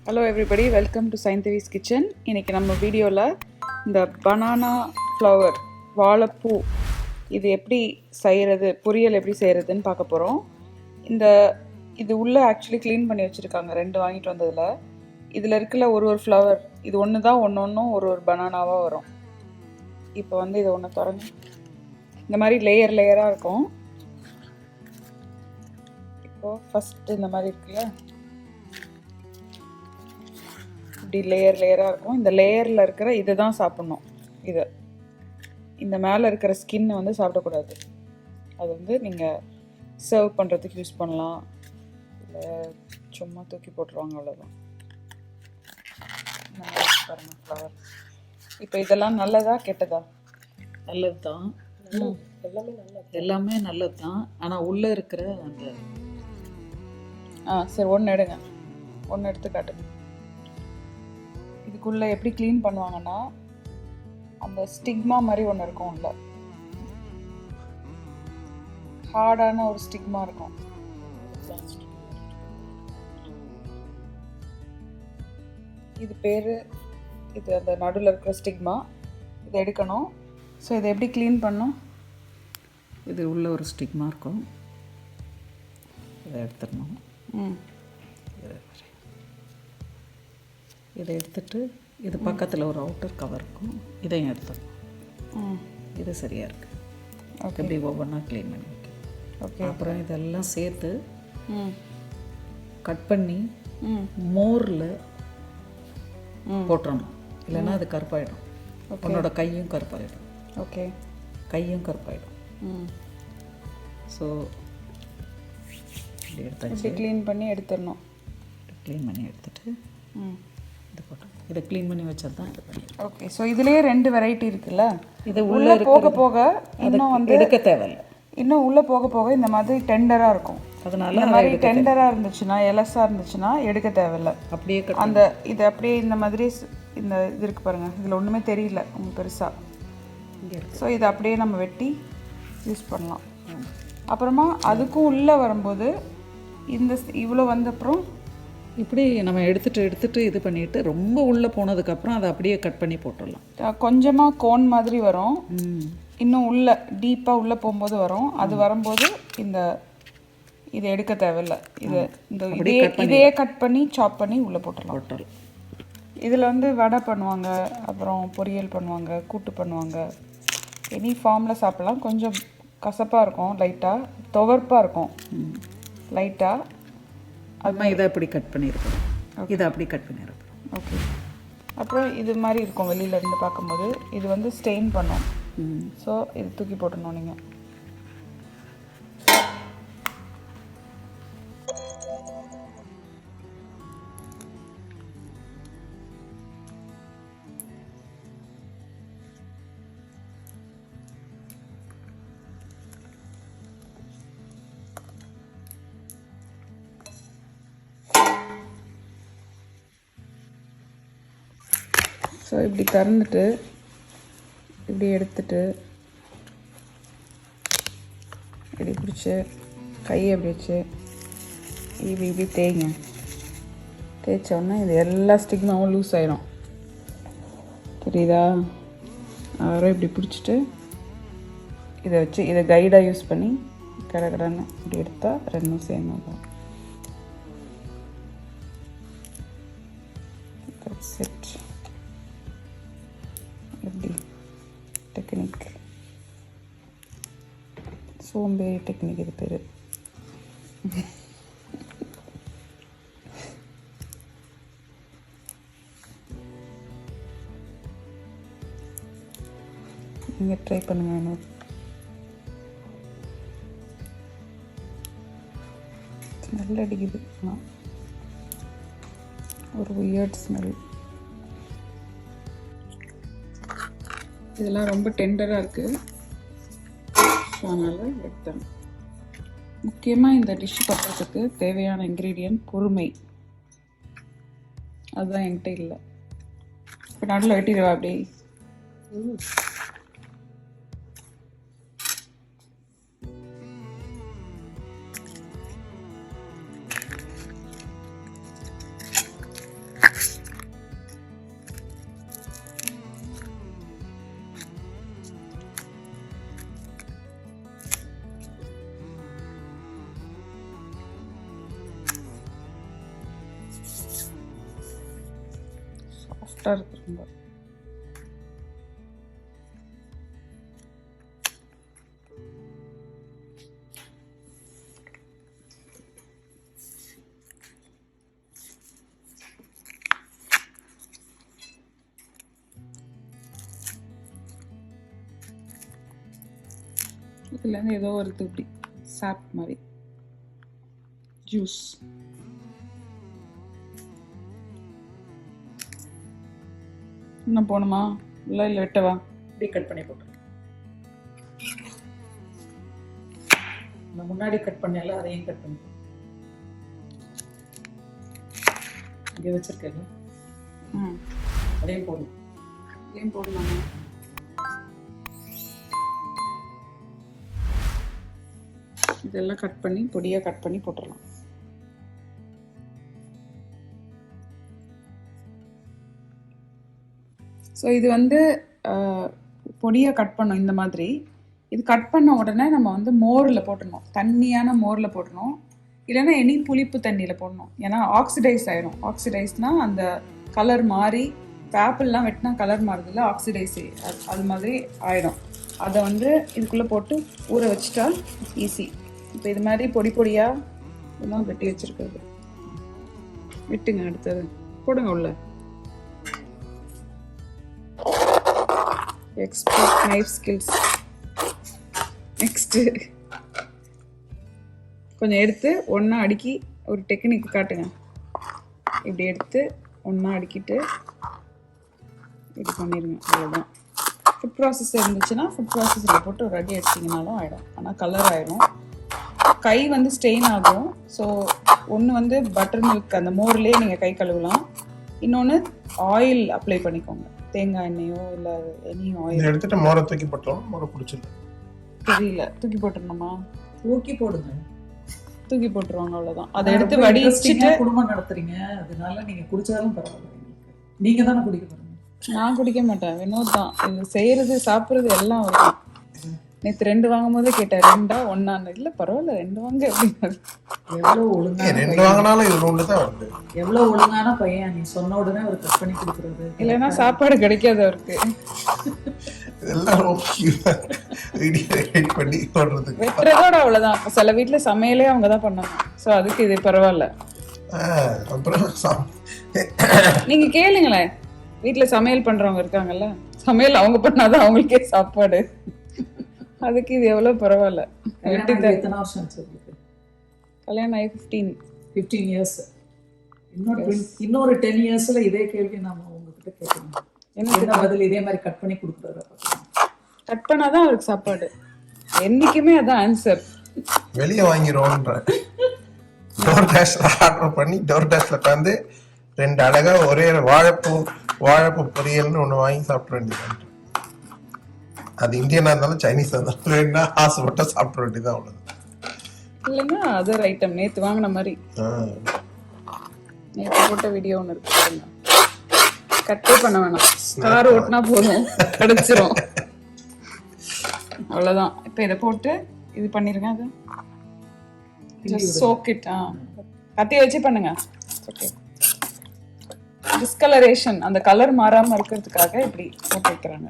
Hello everybody, welcome to SainthavisKitchen. இன்னைக்கு நம்ம வீடியோல இந்த banana flower வாழைப்பூ இது எப்படி செய்யறது, பொரியல் எப்படி செய்யறதுன்னு பார்க்க போறோம். இது உள்ள ஆக்சுவலி க்ளீன் பண்ணி வச்சிருக்காங்க. ரெண்டு வாங்கிட்டு வந்ததுல இதுல இருக்கல ஒரு ஃப்ளவர் இது ஒன்று தான் ஒன்னொன்னும் ஒரு பனானாவா வரும். இப்போ வந்து இதை ஒன்று திறந்து இந்த மாதிரி லேயராக இருக்கும். இப்போ ஃபர்ஸ்ட் இந்த மாதிரி இருக்குல்ல, இப்படி லேயராக இருக்கும். இந்த லேயரில் இருக்கிற இதை தான் சாப்பிட்ணும். இந்த மேலே இருக்கிற ஸ்கின்னை வந்து சாப்பிடக்கூடாது. அது வந்து நீங்கள் சர்வ் பண்ணுறதுக்கு யூஸ் பண்ணலாம், இல்லை சும்மா தூக்கி போட்டுருவாங்க, அவ்வளோதான். பாருங்கள் ஃப்ளவர். இப்போ இதெல்லாம் நல்லதா கெட்டதா? நல்லது தான், எல்லாமே நல்லது தான். ஆனால் உள்ளே இருக்கிற அந்த சரி, ஒன்று எடுங்க, ஒன்று எடுத்து காட்டுங்க. இதுக்குள்ளே எப்படி க்ளீன் பண்ணுவாங்கன்னா, அந்த ஸ்டிக்மா மாதிரி ஒன்று இருக்கும். உள்ள ஹார்டான ஒரு ஸ்டிக்மா இருக்கும். இது பேர், இது அந்த நடுவில் இருக்கிற ஸ்டிக்மா. இதை எடுக்கணும். ஸோ இதை எப்படி க்ளீன் பண்ணணும்? இது உள்ள ஒரு ஸ்டிக்மா இருக்கும், இதை எடுத்துடணும். இதை எடுத்துட்டு இது பக்கத்தில் ஒரு அவுட்டர் கவர் இருக்கும், இதையும் எடுத்துடணும். இது சரியாக இருக்குது. ஓகே, இப்படி ஒவ்வொன்றா க்ளீன் பண்ணி வைக்கணும். ஓகே, அப்புறம் இதெல்லாம் சேர்த்து கட் பண்ணி மோரில் போட்டுறணும், இல்லைன்னா அது கருப்பாயிடும். உன்னோட கையும் கருப்பாயிடும். ஓகே, கையும் கருப்பாயிடும். ஸோ இப்படி எடுத்தாச்சு. க்ளீன் பண்ணி எடுத்துடணும். க்ளீன் பண்ணி எடுத்துட்டு இது போட்டோம். இதை க்ளீன் பண்ணி வச்சா தான் இது பண்ணி. ஓகே, ஸோ இதுலேயே ரெண்டு வெரைட்டி இருக்குல்ல. இது உள்ளே போக போக இன்னும் வந்து எடுக்க தேவையில்லை. இன்னும் உள்ளே போக போக இந்த மாதிரி டெண்டராக இருக்கும். அதனால இந்த மாதிரி டெண்டராக இருந்துச்சுன்னா, எலஸாக இருந்துச்சுன்னா எடுக்க தேவையில்லை. அப்படியே அந்த இது அப்படியே இந்த மாதிரி இந்த இது இருக்குது பாருங்கள், இதில் ஒன்றுமே தெரியல உங்களுக்கு பெருசாக. ஸோ இதை அப்படியே நம்ம வெட்டி யூஸ் பண்ணலாம். அப்புறமா அதுக்கும் உள்ளே வரும்போது இந்த இவ்வளோ வந்த அப்புறம் இப்படி நம்ம எடுத்துட்டு இது பண்ணிவிட்டு ரொம்ப உள்ளே போனதுக்கப்புறம் அதை அப்படியே கட் பண்ணி போட்டுடலாம். கொஞ்சமாக கோன் மாதிரி வரும். இன்னும் உள்ளே டீப்பாக உள்ளே போகும்போது வரும். அது வரும்போது இதை எடுக்க தேவையில்லை. இதையே கட் பண்ணி சாப் பண்ணி உள்ளே போட்டுடலாம். இதில் வந்து வடை பண்ணுவாங்க, அப்புறம் பொரியல் பண்ணுவாங்க, கூட்டு பண்ணுவாங்க. எனி ஃபார்மில் சாப்பிட்லாம். கொஞ்சம் கசப்பாக இருக்கும், லைட்டாக துவர்ப்பாக இருக்கும் லைட்டாக. அதுமாதிரி இதை அப்படி கட் பண்ணியிருக்கோம், இதை அப்படி கட் பண்ணியிருக்கோம். ஓகே, அப்புறம் இது மாதிரி இருக்கும் வெளியிலேருந்து பார்க்கும்போது. இது வந்து ஸ்டெயின் பண்ணும். ஸோ இது தூக்கி போட்டணும் நீங்கள். ஸோ இப்படி திறந்துட்டு இப்படி எடுத்துட்டு இப்படி பிடிச்சி கையை அப்படி வச்சு இப்படி தேய்ங்க. தேய்ச்சோன்னா இது எல்லா ஸ்டிக்மாவும் லூஸ் ஆயிடும், தெரியுதா? அப்புறம் இப்படி பிடிச்சிட்டு இதை வச்சு இதை கைடாக யூஸ் பண்ணி கடன்னு இப்படி எடுத்தால் ரெண்டும் சேர்ந்து. That's it. எப்படி டெக்னிக், சோம்பேறி டெக்னிக் இது பேர். நீங்கள் ட்ரை பண்ணுங்க. இன்னும் ஸ்மெல் அடிக்குது, ஒரு வியர்ட் ஸ்மெல். இதெல்லாம் ரொம்ப டெண்டராக இருக்குது, அதனால் எடுத்தேன். முக்கியமாக இந்த டிஷ் பண்ணுறதுக்கு தேவையான இன்க்ரீடியன்ட் பொறுமை. அதுதான் என்கிட்ட இல்லை. இப்போ நடுவில் வெட்டிடுவா அப்படி. சாஃப்டாக இருக்கு ரொம்ப. இதுலேருந்து ஏதோ வருது இப்படி சாப் மாதிரி ஜூஸ். இன்னும் போகணுமா இல்லை இல்லை வெட்டவா? இப்படி கட் பண்ணி போட்டு நான் முன்னாடி கட் பண்ணல, அதையும் கட் பண்ணி இங்கே வச்சிருக்கேன். அதையும் போடணும். அதையும் போடலாமா? இதெல்லாம் கட் பண்ணி பொடியாக கட் பண்ணி போட்டுடலாம். ஸோ இது வந்து பொடியாக கட் பண்ணோம் இந்த மாதிரி. இது கட் பண்ண உடனே நம்ம வந்து மோரில் போட்டுடணும், தண்ணியான மோரில் போட்டணும், இல்லைன்னா எனி புளிப்பு தண்ணியில் போடணும். ஏன்னா ஆக்சிடைஸ் ஆயிடும். ஆக்சிடைஸ்னால் அந்த கலர் மாறி, ஆப்பிள்லாம் வெட்டினா கலர் மாறுதில்ல, ஆக்சிடைஸ் அது மாதிரி ஆயிடும். அதை வந்து இதுக்குள்ளே போட்டு ஊற வச்சுட்டா ஈஸி. இப்போ இது மாதிரி பொடி பொடியாக இதெல்லாம் வெட்டி வச்சுருக்கிறது விட்டுங்க. அடுத்தது போடுங்க உள்ள. Expert knife skills. நெக்ஸ்ட்டு கொஞ்சம் எடுத்து ஒன்றா அடுக்கி ஒரு டெக்னிக் காட்டுங்க. இப்படி எடுத்து ஒன்றா அடுக்கிட்டு இப்படி பண்ணிடுங்க. அவ்வளோதான். ஃபுட் ப்ராசஸ் இருந்துச்சுன்னா ஃபுட் ப்ராசஸில் போட்டு ஒரு அடி அடிச்சிங்கனாலும் ஆகிடும். ஆனால் கலர் ஆகிடும், கை வந்து ஸ்டெயின் ஆகும். ஸோ ஒன்று வந்து பட்டர் மில்க் அந்த மோர்லேயே நீங்கள் கை கழுவலாம். இன்னொன்று ஆயில் அப்ளை பண்ணிக்கோங்க, தேங்காய் எண்ணெயோ இல்லை எனி ஆயில் எடுத்துட்டு மோரை தூக்கி போட்டோம். மோரை பிடிச்சிடும். தெரியல, தூக்கி போட்டுடணுமா? தூக்கி போடுங்க. தூக்கி போட்டுருவாங்க, அவ்வளோதான். அதை எடுத்து வடிச்சிட்டு குடும்பம் நடத்துறீங்க, அதனால நீங்கள் குடிச்சாலும் பரவாயில்ல. நீங்கள் தானே குடிக்க போகிறீங்க. நான் குடிக்க மாட்டேன், வினோத் தான். இது செய்கிறது சாப்பிட்றது எல்லாம் வரும். நேற்று 2 வாங்கும் போதே கேட்டேன், 2ஆ 1ஆன்னு. இல்லை பரவாயில்ல 2 வாங்க அப்படின்னாரு. எவ்வளோ ஒழுங்கான 2 வாங்கினாலும் இது ஒன்று தான் வருது. எவ்வளோ ஒழுங்கான பையன். நீ சொன்ன உடனே அவர் கட் பண்ணி கொடுக்குறது. இல்லைன்னா சாப்பாடு கிடைக்காது அவருக்கு. இதெல்லாம் பண்ணி போடுறதுக்கு வெட்டுறதோட அவ்வளோதான். சில வீட்டில் சமையலே அவங்க தான் பண்ணாங்க. ஸோ அதுக்கு இது பரவாயில்ல. அப்புறம் நீங்கள் கேளுங்களேன், வீட்டில் சமையல் பண்ணுறவங்க இருக்காங்கல்ல, சமையல் அவங்க பண்ணாதான் அவங்களுக்கே சாப்பாடு. அதுக்கு இது எவ்வளோ பரவாயில்ல. எத்தனை வருஷம் ஆச்சு உங்களுக்கு? கல்யாணம் ஆகி 15 இயர்ஸ். இன்னொரு 10 இயர்ஸில் இதே கேள்வி நாம உங்ககிட்ட கேட்கணும். என்ன பதில்? இதே மாதிரி கட் பண்ணி கொடுக்குறாரு. கட் பண்ணாதான் அவருக்கு சாப்பாடு. என்னைக்குமே அதான் ஆன்சர். வெளியே வாங்கிடுவோன்ற டோர் டேஷ்ல ஆர்டர் பண்ணி டோர் டேஷ்ல உட்காந்து 2 அழகா ஒரே வாழைப்பூ பொரியல்னு ஒன்று வாங்கி சாப்பிட வேண்டியது. அது இந்தியனா இருந்தாலும் சைனீஸா இருந்தாலும் 2 ஆசைப்பட்டா சாப்பிட வேண்டியது, அவ்வளவு. இல்லைங்க அதர் ஐட்டம் நேற்று வாங்கின மாதிரி. நேற்று போட்ட வீடியோ ஒன்று இருக்கு, கட்டே பண்ண வேணாம், கார் ஓட்டினா போதும், கிடைச்சிரும். அவ்வளோதான். இப்போ இதை போட்டு இது பண்ணிருங்க. அது சோக்கிட். கத்தியை வச்சு பண்ணுங்க. ஓகே. டிஸ்கலரேஷன், அந்த கலர் மாறாமல் இருக்கிறதுக்காக இப்படி போட்டு வைக்கிறாங்க.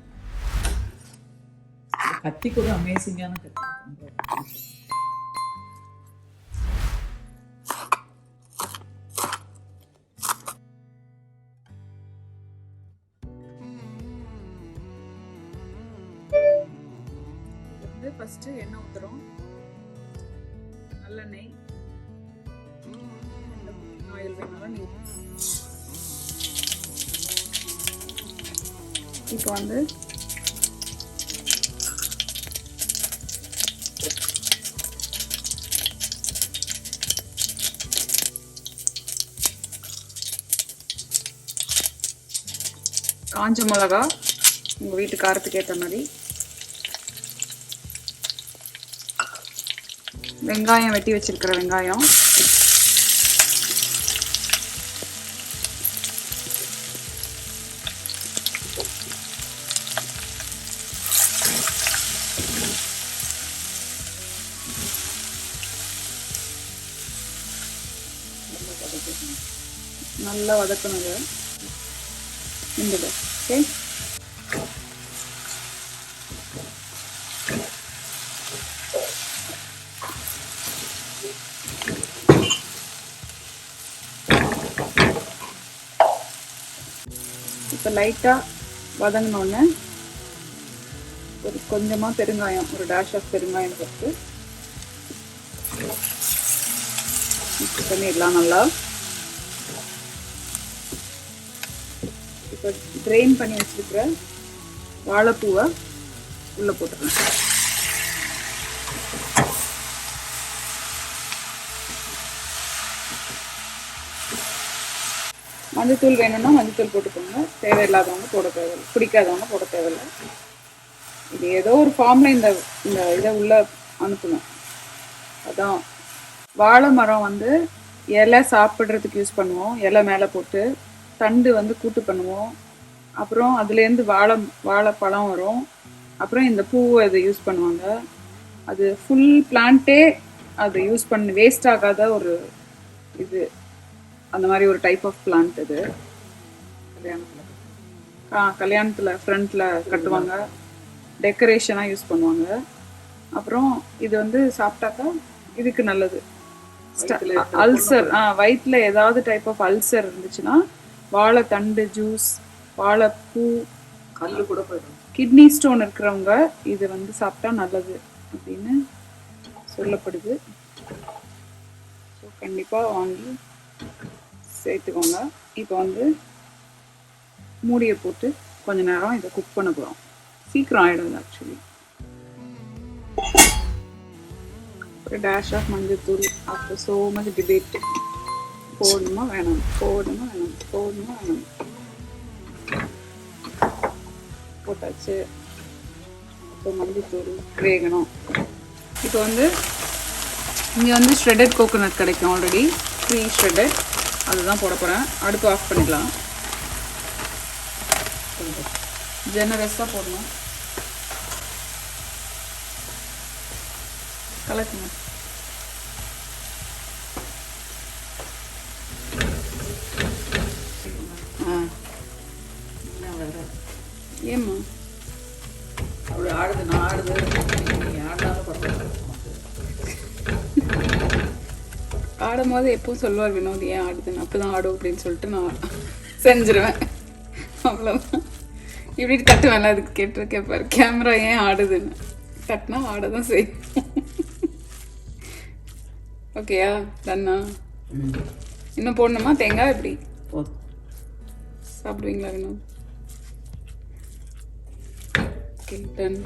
கத்தி கூட அமேசிங்கான கத்தி. ஃபர்ஸ்ட் எண்ணெய் ஊத்துறோம், நல்லெண்ணெய், ஆயில் வேணாலும் நீ. இப்போ வந்து காஞ்ச மிளகா உங்கள் வீட்டு காரத்துக்கு ஏற்ற மாதிரி, வெங்காயம் வெட்டி வச்சிருக்கிற வெங்காயம், நல்லா வதக்கணுங்க. வெந்துடும். ஓகே, இப்போ லைட்டாக வதங்கினோடனே ஒரு கொஞ்சமாக பெருங்காயம், ஒரு டேஷ் ஆஃப் பெருங்காயம் போட்டு மிக்ஸ் பண்ணிடலாம் நல்லா. இப்போ ட்ரெயின் பண்ணி வச்சுருக்கிற வாழைப்பூவை உள்ளே போட்டுக்கலாம். மஞ்சத்தூள் வேணும்னா மஞ்சத்தூள் போட்டுக்கோங்க, தேவையில்லாதவங்க போட தேவையில்லை, பிடிக்காதவங்க போட தேவையில்லை. இது ஏதோ ஒரு ஃபார்மில் இந்த இதை உள்ளே அனுப்புங்க. அதான் வாழை மரம் வந்து இலை சாப்பிட்றதுக்கு யூஸ் பண்ணுவோம், இலை மேலே போட்டு. தண்டு வந்து கூட்டு பண்ணுவோம். அப்புறம் அதுலேருந்து வாழைப்பழம் வரும். அப்புறம் இந்த பூவை அதை யூஸ் பண்ணுவாங்க. அது ஃபுல் பிளான்ட்டே அது யூஸ் பண்ணி வேஸ்ட் ஆகாத ஒரு இது, அந்த மாதிரி ஒரு டைப் ஆஃப் பிளான்ட் இது. கல்யாணத்தில் ஃப்ரண்ட்டில் கட்டுவாங்க, டெக்கரேஷனாக யூஸ் பண்ணுவாங்க. அப்புறம் இது வந்து சாப்பிட்டாக்கா இதுக்கு நல்லது. அல்சர், வயிற்றில் ஏதாவது டைப் ஆஃப் அல்சர் இருந்துச்சுன்னா வாழை தண்டு ஜூஸ், வாழைப்பூ, கல்லு கூட போயிடும். கிட்னி ஸ்டோன் இருக்கிறவங்க இது வந்து சாப்பிட்டா நல்லது அப்படின்னு சொல்லப்படுது. ஸோ கண்டிப்பாக வாங்கி சேர்த்துக்கோங்க. இப்போ வந்து மூடியை போட்டு கொஞ்ச நேரம் இதை குக் பண்ண போகிறோம். சீக்கிரம் ஆகிடும் ஆக்சுவலி. ஒரு டேஷ் ஆஃப் மஞ்சத்தூள். ஆஃப்டர் ஸோ மச் டிபேட், போடணுமா வேணாம், போடணுமா வேணாம், போடணுமா வேணாம், போட்டாச்சு. இப்போ மல்லித்தூள் வேகணும். இப்போ வந்து இங்கே வந்து ஷ்ரெட்டட் கோகோனட் கிடைக்கும், ஆல்ரெடி ப்ரீ ஷ்ரெட்டட். அதுதான் போட போகிறேன். அடுப்பு ஆஃப் பண்ணிக்கலாம். ஜெனரஸாக போடணும். கலக்குங்க. ஏம்மா அப்படி ஆடுது, நான் ஆடுது, ஆடாலும் பரவாயில்ல. ஆடும் போது எப்பவும் சொல்லுவார் வினோத், ஏன் ஆடுதுன்னு. அப்போ தான் ஆடும் அப்படின்னு சொல்லிட்டு நான் செஞ்சிருவேன். அவ்வளோதான். இப்படி தட்டுவேன்ல, அதுக்கு கேட்டிருக்கேன் கேமரா ஏன் ஆடுதுன்னு. தட்டினா ஆட தான் செய்யும். ஓகேயா, தண்ணா இன்னும் போடணுமா தேங்காய்? எப்படி சாப்பிடுவீங்களா வினோத்? Okay, ton.